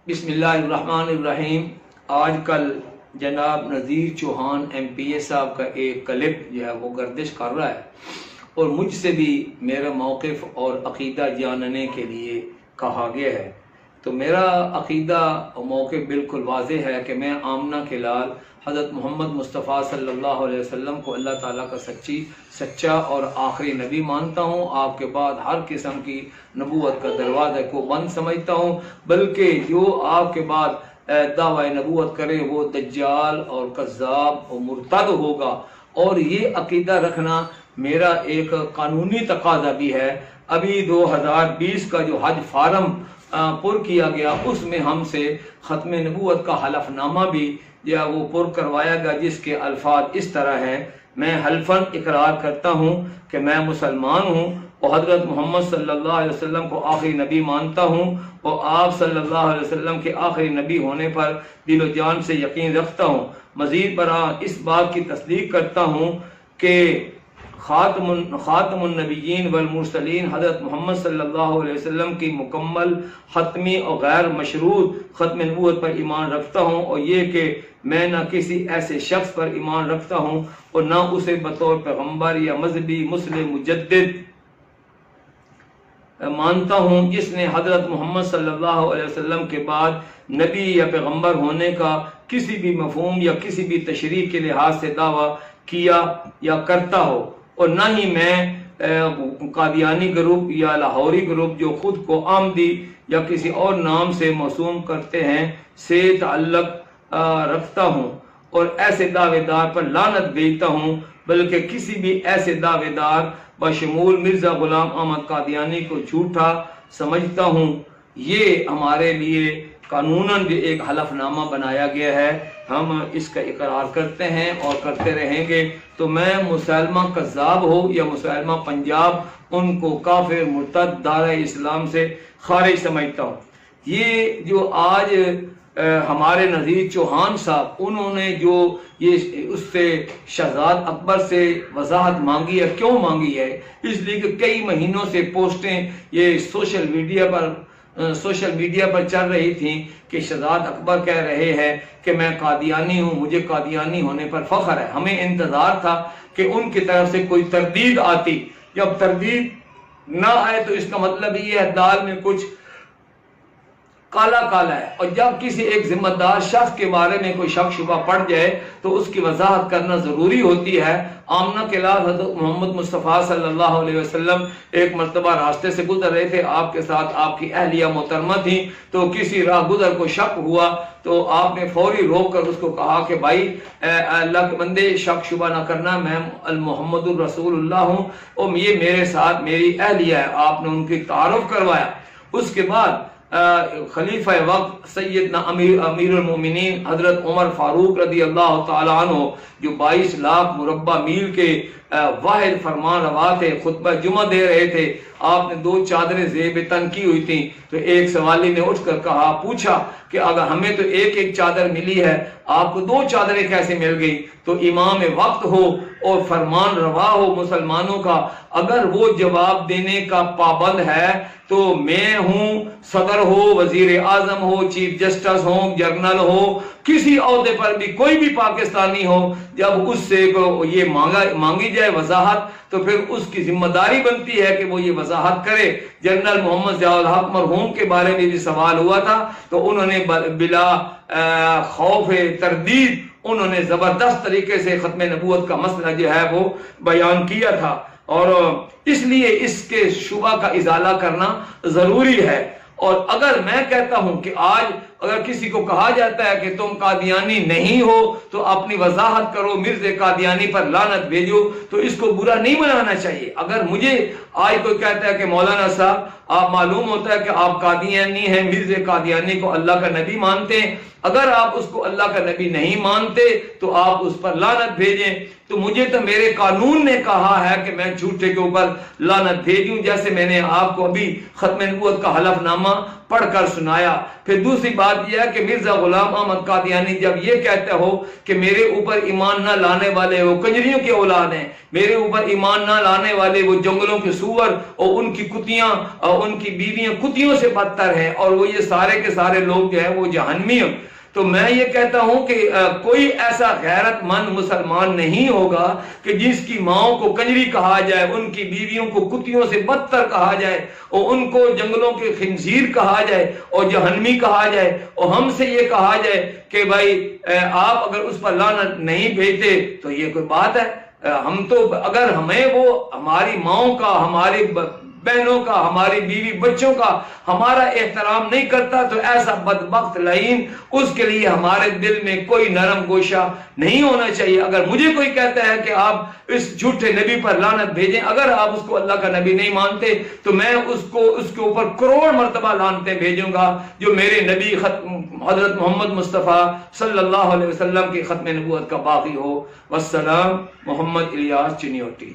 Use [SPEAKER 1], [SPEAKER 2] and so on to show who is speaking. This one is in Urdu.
[SPEAKER 1] بسم اللہ الرحمن الرحیم۔ آج کل جناب نذیر چوہان MP صاحب کا ایک کلپ جو ہے وہ گردش کر رہا ہے اور مجھ سے بھی میرا موقف اور عقیدہ جاننے کے لیے کہا گیا ہے۔ تو میرا عقیدہ اور موقف بالکل واضح ہے کہ میں آمنہ کے لال حضرت محمد مصطفیٰ صلی اللہ علیہ وسلم کو اللہ تعالیٰ کا سچا اور آخری نبی مانتا ہوں۔ آپ کے بعد ہر قسم کی نبوت کا دروازہ کو بند سمجھتا ہوں، بلکہ جو آپ کے بعد دعوی نبوت کرے وہ دجال اور کذاب اور مرتد ہوگا، اور یہ عقیدہ رکھنا میرا ایک قانونی تقاضا بھی ہے۔ ابھی 2020 کا جو حج فارم پر کیا گیا اس میں ہم سے ختم نبوت کا حلف نامہ بھی وہ پر کروایا گیا، جس کے الفاظ اس طرح ہیں: میں حلفاً اقرار کرتا ہوں کہ میں مسلمان ہوں اور حضرت محمد صلی اللہ علیہ وسلم کو آخری نبی مانتا ہوں، اور آپ صلی اللہ علیہ وسلم کے آخری نبی ہونے پر دل و جان سے یقین رکھتا ہوں۔ مزید برآں اس بات کی تصدیق کرتا ہوں کہ خاتم النبیین والمرسلین حضرت محمد صلی اللہ علیہ وسلم کی مکمل حتمی اور غیر مشروط ختم نبوت پر ایمان رکھتا ہوں، اور یہ کہ میں نہ کسی ایسے شخص پر ایمان رکھتا ہوں اور نہ اسے بطور پیغمبر یا مذہبی مسلم مجدد مانتا ہوں جس نے حضرت محمد صلی اللہ علیہ وسلم کے بعد نبی یا پیغمبر ہونے کا کسی بھی مفہوم یا کسی بھی تشریح کے لحاظ سے دعویٰ کیا یا کرتا ہو، اور نہ ہی میں قادیانی گروپ یا لاہوری گروپ جو خود کو آمدی یا کسی اور نام سے موسوم کرتے ہیں سے تعلق رکھتا ہوں اور ایسے دعوے دار پر لعنت بھیجتا ہوں، بلکہ کسی بھی ایسے دعوے دار بشمول مرزا غلام احمد قادیانی کو جھوٹا سمجھتا ہوں۔ یہ ہمارے لیے قانوناً بھی ایک حلف نامہ بنایا گیا ہے، ہم اس کا اقرار کرتے ہیں اور کرتے رہیں گے۔ تو میں مسلمہ کذاب ہو یا مسلمہ پنجاب ان کو کافر مرتد دارہ اسلام سے خارج سمجھتا ہوں۔ یہ جو آج ہمارے نذیر چوہان صاحب انہوں نے جو یہ اس سے شہزاد اکبر سے وضاحت مانگی ہے، کیوں مانگی ہے؟ اس لیے کہ کئی مہینوں سے پوسٹیں یہ سوشل میڈیا پر چل رہی تھیں کہ شہزاد اکبر کہہ رہے ہیں کہ میں قادیانی ہوں، مجھے قادیانی ہونے پر فخر ہے۔ ہمیں انتظار تھا کہ ان کی طرف سے کوئی تردید آتی، جب تردید نہ آئے تو اس کا مطلب یہ ہے دال میں کچھ کالا ہے، اور جب کسی ایک ذمہ دار شخص کے بارے میں کوئی شک شبہ پڑ جائے تو اس کی وضاحت کرنا ضروری ہوتی ہے۔ آمنہ کے لال حضرت محمد مصطفیٰ صلی اللہ علیہ وسلم ایک مرتبہ راستے سے گزر رہے تھے، آپ کے ساتھ آپ کی اہلیہ محترمہ تھی، تو کسی راہ گزر کو شک ہوا تو آپ نے فوری روک کر اس کو کہا کہ بھائی اللہ کے بندے شک شبہ نہ کرنا، میں محمد الرسول اللہ ہوں اور یہ میرے ساتھ میری اہلیہ ہے۔ آپ نے ان کی تعارف کروایا۔ اس کے بعد خلیفہ وقت سیدنا امیر المومنین حضرت عمر فاروق رضی اللہ تعالیٰ عنہ جو 22 لاکھ مربع میل کے واحد فرمان روا تھے، خطبہ جمعہ دے رہے تھے، آپ نے 2 چادریں زیب تن کی ہوئی تھیں، تو ایک سوالی نے اٹھ کر پوچھا کہ اگر ہمیں تو ایک چادر ملی ہے، آپ کو 2 چادریں کیسے مل گئی؟ تو امام وقت ہو اور فرمان روا ہو مسلمانوں کا، اگر وہ جواب دینے کا پابند ہے تو میں ہوں، صدر ہو، وزیر اعظم ہو، چیف جسٹس ہو، جنرل ہو، کسی عہدے پر بھی کوئی بھی پاکستانی ہو، جب اس سے یہ مانگی جائے وضاحت تو پھر اس کی ذمہ داری بنتی ہے کہ وہ یہ وضاحت کرے۔ جنرل محمد ضیاء الحق مرحوم کے بارے میں بھی سوال ہوا تھا تو انہوں نے بلا خوف تردید انہوں نے زبردست طریقے سے ختم نبوت کا مسئلہ جو ہے وہ بیان کیا تھا، اور اس لیے اس کے شبہ کا ازالہ کرنا ضروری ہے۔ اور اگر میں کہتا ہوں کہ آج اگر کسی کو کہا جاتا ہے کہ تم قادیانی نہیں ہو تو اپنی وضاحت کرو، مرزا قادیانی پر لعنت بھیجو، تو اس کو برا نہیں منانا چاہیے۔ اگر مجھے آج کوئی کہتا ہے کہ مولانا صاحب آپ معلوم ہوتا ہے کہ آپ قادیانی ہیں، مرزا قادیانی کو اللہ کا نبی مانتے ہیں، اگر آپ اس کو اللہ کا نبی نہیں مانتے تو آپ اس پر لعنت بھیجیں، تو مجھے تو میرے قانون نے کہا ہے کہ میں جھوٹے کے اوپر لعنت بھیجوں، جیسے میں نے آپ کو ابھی ختم نبوت کا حلف نامہ پڑھ کر سنایا۔ پھر دوسری بات یہ ہے کہ مرزا غلام احمد قادیانی جب یہ کہتے ہو کہ میرے اوپر ایمان نہ لانے والے وہ کنجریوں کی اولاد ہیں، میرے اوپر ایمان نہ لانے والے وہ جنگلوں کے سور اور ان کی کتیاں اور ان کی بیویاں کتیوں سے بدتر ہیں، اور وہ یہ سارے کے سارے لوگ جو ہے وہ جہنمی ہیں۔ تو میں یہ کہتا ہوں کہ کوئی ایسا غیرت مند مسلمان نہیں ہوگا کہ جس کی ماؤں کو کنجری کہا جائے، ان کی بیویوں کو کتیوں سے بدتر کہا جائے، اور ان کو جنگلوں کے خنزیر کہا جائے اور جہنمی کہا جائے، اور ہم سے یہ کہا جائے کہ بھائی آپ اگر اس پر لعنت نہیں بھیجتے تو یہ کوئی بات ہے؟ ہم تو اگر ہمیں وہ ہماری ماؤں کا، ہماری بہنوں کا، ہماری بیوی بچوں کا ہمارا احترام نہیں کرتا تو ایسا بدبخت لعین، اس کے لیے ہمارے دل میں کوئی نرم گوشہ نہیں ہونا چاہیے۔ اگر مجھے کوئی کہتا ہے کہ آپ اس جھوٹے نبی پر لعنت بھیجیں، اگر آپ اس کو اللہ کا نبی نہیں مانتے تو میں اس کے اوپر کروڑ مرتبہ لعنتیں بھیجوں گا، جو میرے نبی حضرت محمد مصطفیٰ صلی اللہ علیہ وسلم کی ختم نبوت کا باقی ہو۔ والسلام، محمد الیاس چنیوٹی۔